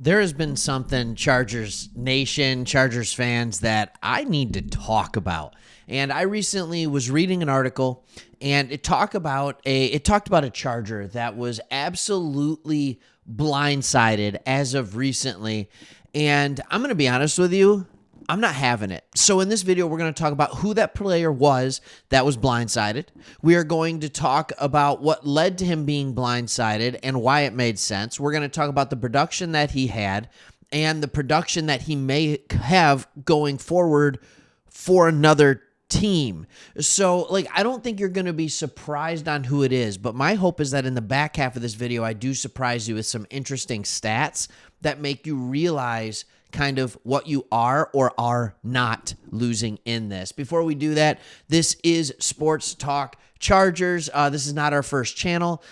There has been something, Chargers Nation, Chargers fans, that I need to talk about. And I recently was reading an article, and it talked about a Charger that was absolutely blindsided as of recently. And I'm going to be honest with you, I'm not having it. So in this video, we're going to talk about who that player was that was blindsided. We are going to talk about what led to him being blindsided and why it made sense. We're going to talk about the production that he had and the production that he may have going forward for another team. So, I don't think you're going to be surprised on who it is, but my hope is that in the back half of this video, I do surprise you with some interesting stats that make you realize kind of what you are or are not losing in this. Before we do that, this is Sports Talk Chargers. This is not our first channel.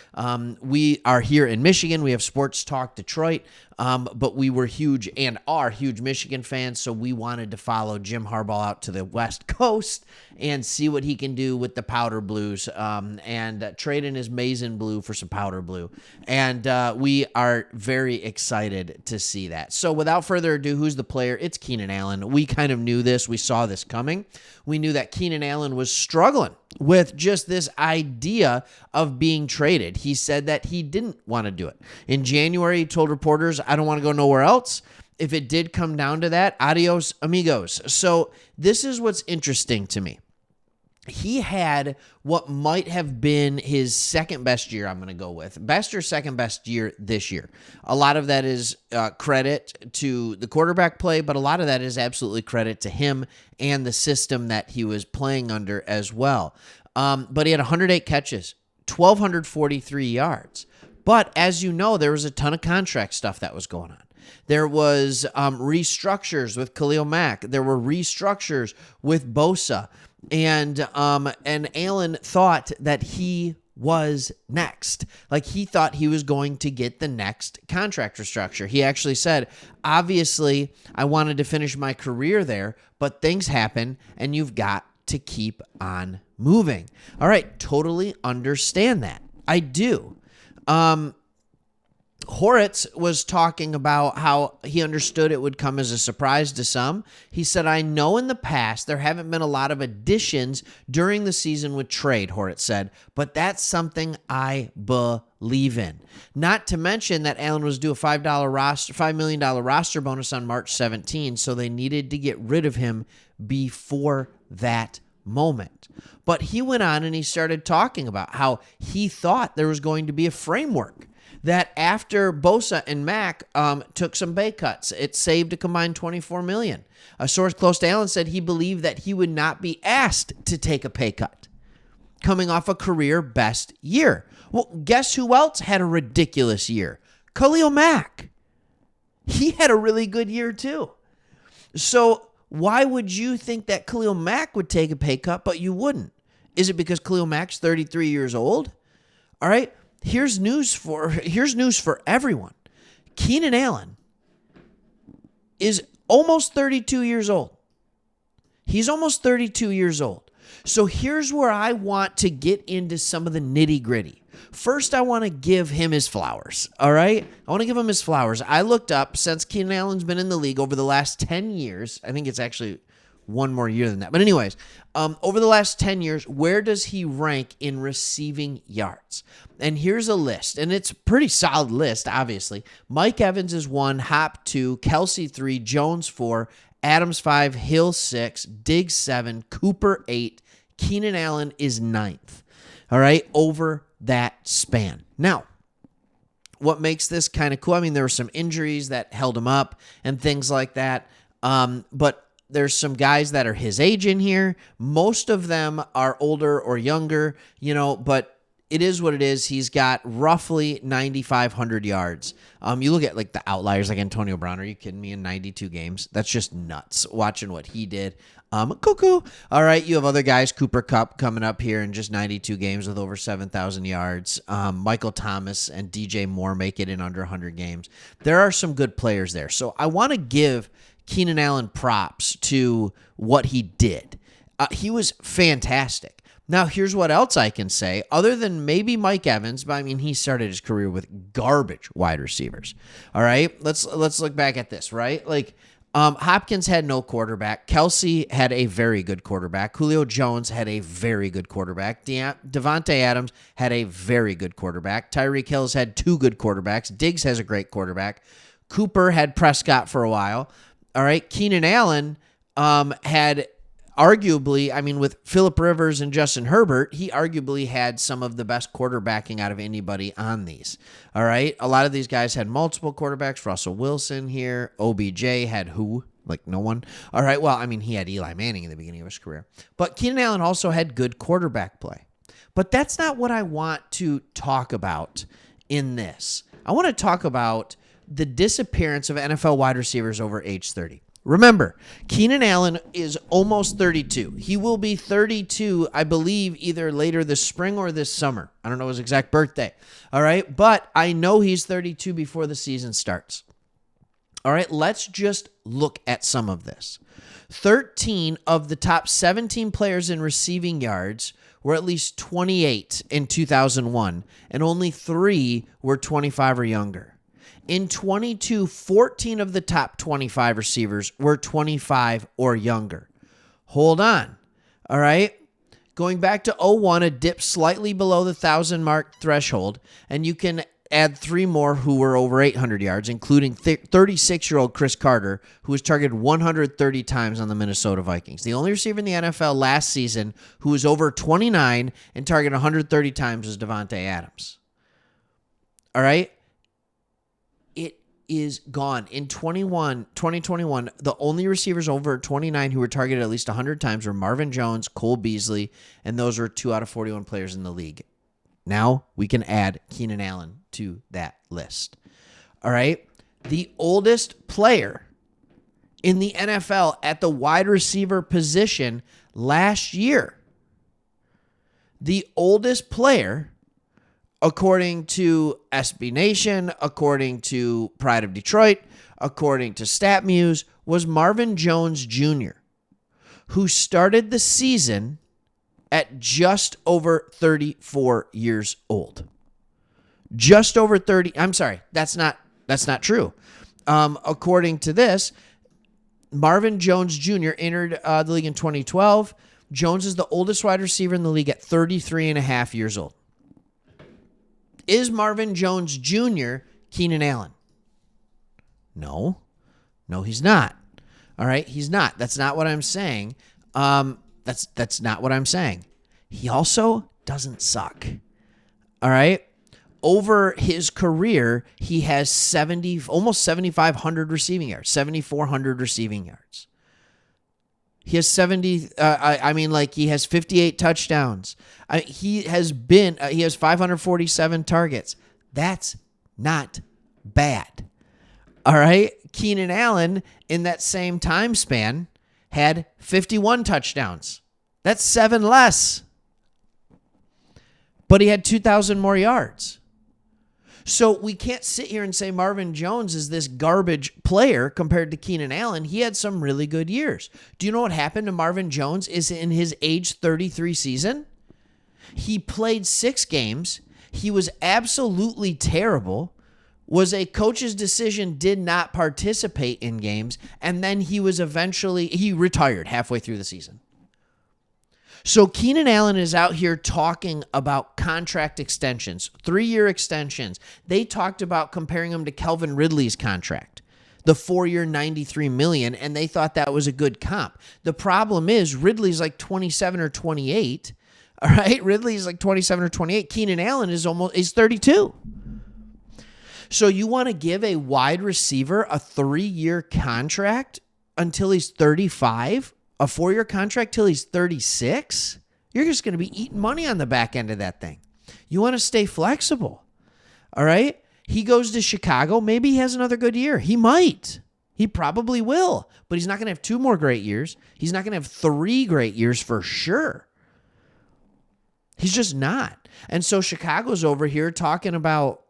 We are here in Michigan. We have Sports Talk Detroit, but we were huge and are huge Michigan fans, so we wanted to follow Jim Harbaugh out to the West Coast and see what he can do with the powder blues and trade in his maize and blue for some powder blue. And we are very excited to see that. So without further ado, who's the player? It's Keenan Allen. We kind of knew this. We saw this coming. We knew that Keenan Allen was struggling with just this idea of being traded. He said that he didn't want to do it. In January, he told reporters, I don't want to go nowhere else. If it did come down to that, adios, amigos. So this is what's interesting to me. He had what might have been his second best year, I'm going to go with. Best or second best year this year. A lot of that is credit to the quarterback play, but a lot of that is absolutely credit to him and the system that he was playing under as well. But he had 108 catches, 1,243 yards. But as you know, there was a ton of contract stuff that was going on. There was restructures with Khalil Mack. There were restructures with Bosa. And Allen thought that he was next. He thought he was going to get the next contract restructure. He actually said, obviously, I wanted to finish my career there, but things happen, and you've got to keep on moving. All right, totally understand that. I do. Horitz was talking about how he understood it would come as a surprise to some. He said, I know in the past there haven't been a lot of additions during the season with trade, Horitz said, but that's something I believe in. Not to mention that Allen was due a $5 million roster bonus on March 17, so they needed to get rid of him before that moment. But he went on and he started talking about how he thought there was going to be a framework that after Bosa and Mack took some pay cuts, it saved a combined $24 million. A source close to Allen said he believed that he would not be asked to take a pay cut coming off a career best year. Well, guess who else had a ridiculous year? Khalil Mack. He had a really good year too. So why would you think that Khalil Mack would take a pay cut, but you wouldn't? Is it because Khalil Mack's 33 years old? All right. Here's news for everyone. Keenan Allen is almost 32 years old. He's almost 32 years old. So here's where I want to get into some of the nitty-gritty. First, I want to give him his flowers, all right? I want to give him his flowers. I looked up, since Keenan Allen's been in the league over the last 10 years, I think it's actually one more year than that. But anyways, over the last 10 years, where does he rank in receiving yards? And here's a list, and it's a pretty solid list, obviously. Mike Evans is 1, Hop 2, Kelsey 3, Jones 4, Adams 5, Hill 6, Diggs 7, Cooper 8, Keenan Allen is 9th, all right, over that span. Now, what makes this kind of cool, I mean, there were some injuries that held him up and things like that, but there's some guys that are his age in here. Most of them are older or younger, but it is what it is. He's got roughly 9,500 yards. You look at the outliers like Antonio Brown. Are you kidding me? In 92 games, that's just nuts. Watching what he did, cuckoo. All right, you have other guys. Cooper Kupp coming up here in just 92 games with over 7,000 yards. Michael Thomas and DJ Moore make it in under 100 games. There are some good players there. So I want to give Keenan Allen props to what he did. He was fantastic. Now, here's what else I can say, other than maybe Mike Evans, but I mean, he started his career with garbage wide receivers. All right, let's look back at this, right? Like, Hopkins had no quarterback. Kelsey had a very good quarterback. Julio Jones had a very good quarterback. Devontae Adams had a very good quarterback. Tyreek Hill's had two good quarterbacks. Diggs has a great quarterback. Cooper had Prescott for a while. All right, Keenan Allen had arguably, I mean, with Phillip Rivers and Justin Herbert, he arguably had some of the best quarterbacking out of anybody on these. All right. A lot of these guys had multiple quarterbacks. Russell Wilson here. OBJ had who? Like no one. All right. Well, I mean, he had Eli Manning in the beginning of his career. But Keenan Allen also had good quarterback play. But that's not what I want to talk about in this. I want to talk about the disappearance of NFL wide receivers over age 30. Remember, Keenan Allen is almost 32. He will be 32, I believe, either later this spring or this summer. I don't know his exact birthday. All right, but I know he's 32 before the season starts. All right, let's just look at some of this. 13 of the top 17 players in receiving yards were at least 28 in 2001, and only 3 were 25 or younger. In 22, 14 of the top 25 receivers were 25 or younger. Hold on. All right. Going back to 01, a dip slightly below the 1,000 mark threshold, and you can add 3 more who were over 800 yards, including 36-year-old Chris Carter, who was targeted 130 times on the Minnesota Vikings. The only receiver in the NFL last season who was over 29 and targeted 130 times was Devontae Adams. All right. Is gone. In 2021, the only receivers over 29 who were targeted at least 100 times were Marvin Jones, Cole Beasley, and those were 2 out of 41 players in the league. Now we can add Keenan Allen to that list. All right. The oldest player in the NFL at the wide receiver position last year. The oldest player, according to SB Nation, according to Pride of Detroit, according to StatMuse, was Marvin Jones Jr., who started the season at just over 34 years old. Just over 30. I'm sorry, that's not true. According to this, Marvin Jones Jr. entered the league in 2012. Jones is the oldest wide receiver in the league at 33 and a half years old. Is Marvin Jones Jr. Keenan Allen? No, he's not. All right, he's not. That's not what I'm saying. That's not what I'm saying. He also doesn't suck. All right. Over his career, he has almost 7,500 receiving yards, 7,400 receiving yards. He has he has 58 touchdowns. He has 547 targets. That's not bad. All right. Keenan Allen in that same time span had 51 touchdowns. That's 7 less. But he had 2,000 more yards. So we can't sit here and say Marvin Jones is this garbage player compared to Keenan Allen. He had some really good years. Do you know what happened to Marvin Jones is in his age 33 season? He played 6 games. He was absolutely terrible. Was a coach's decision, did not participate in games. And then he retired halfway through the season. So Keenan Allen is out here talking about contract extensions, 3-year extensions. They talked about comparing him to Calvin Ridley's contract, the 4-year $93 million, and they thought that was a good comp. The problem is Ridley's like 27 or 28. All right, Ridley's like 27 or 28. Keenan Allen is 32. So you want to give a wide receiver a 3-year contract until he's 35? A 4-year contract till he's 36? You're just going to be eating money on the back end of that thing. You want to stay flexible. All right? He goes to Chicago. Maybe he has another good year. He might. He probably will. But he's not going to have 2 more great years. He's not going to have 3 great years for sure. He's just not. And so Chicago's over here talking about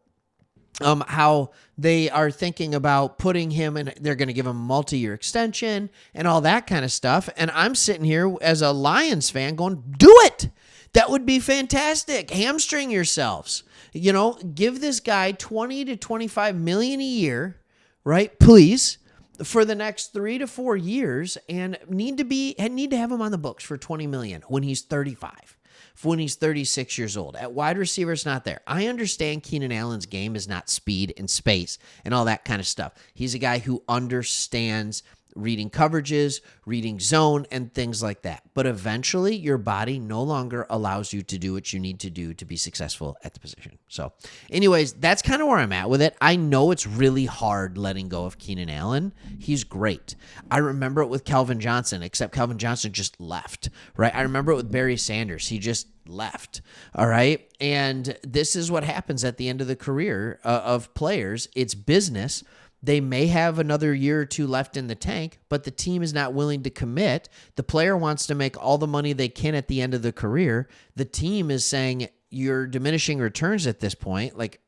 how they are thinking about putting him in, they're going to give him a multi-year extension and all that kind of stuff. And I'm sitting here as a Lions fan going, do it. That would be fantastic. Hamstring yourselves. Give this guy 20 to 25 million a year, right? Please, for the next 3 to 4 years, and need to have him on the books for 20 million when he's 35. When he's 36 years old. At wide receiver, it's not there. I understand Keenan Allen's game is not speed and space and all that kind of stuff. He's a guy who understands reading coverages, reading zone, and things like that. But eventually, your body no longer allows you to do what you need to do to be successful at the position. So anyways, that's kind of where I'm at with it. I know it's really hard letting go of Keenan Allen. He's great. I remember it with Calvin Johnson, except Calvin Johnson just left, right? I remember it with Barry Sanders. He just left, all right? And this is what happens at the end of the career of players. It's business. They may have another year or two left in the tank, but the team is not willing to commit. The player wants to make all the money they can at the end of the career. The team is saying, you're diminishing returns at this point. Like,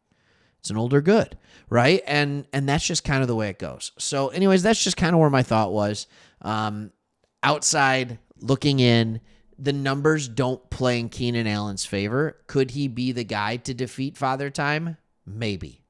it's an older good, right? And that's just kind of the way it goes. So anyways, that's just kind of where my thought was. Outside, looking in, the numbers don't play in Keenan Allen's favor. Could he be the guy to defeat Father Time? Maybe.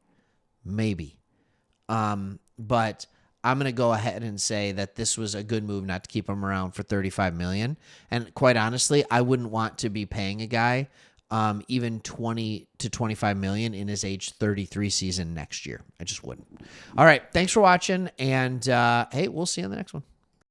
But I'm going to go ahead and say that this was a good move not to keep him around for $35 million. And quite honestly, I wouldn't want to be paying a guy even $20 to $25 million in his age 33 season next year. I just wouldn't. All right. Thanks for watching. And hey, we'll see you on the next one.